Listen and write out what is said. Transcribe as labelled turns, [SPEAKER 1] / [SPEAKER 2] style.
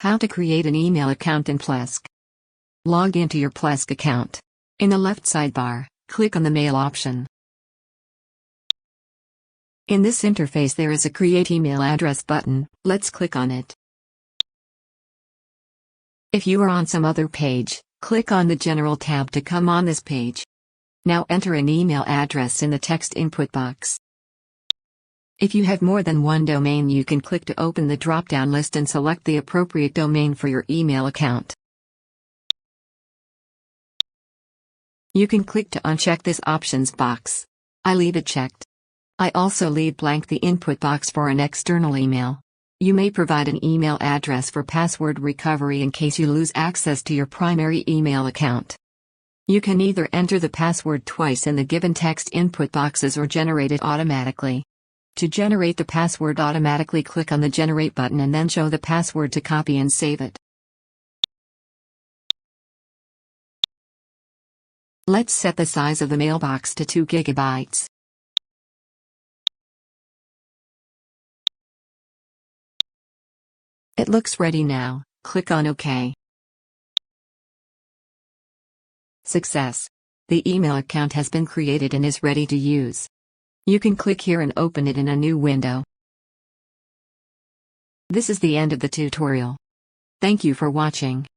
[SPEAKER 1] How to create an email account in Plesk. Log into your Plesk account. In the left sidebar, click on the Mail option. In this interface there is a Create Email Address button. Let's click on it. If you are on some other page, click on the General tab to come on this page. Now enter an email address in the text input box. If you have more than one domain, you can click to open the drop-down list and select the appropriate domain for your email account. You can click to uncheck this options box. I leave it checked. I also leave blank the input box for an external email. You may provide an email address for password recovery in case you lose access to your primary email account. You can either enter the password twice in the given text input boxes or generate it automatically. To generate the password automatically, click on the Generate button and then show the password to copy and save it. Let's set the size of the mailbox to 2 GB. It looks ready now. Click on OK. Success! The email account has been created and is ready to use. You can click here and open it in a new window. This is the end of the tutorial. Thank you for watching.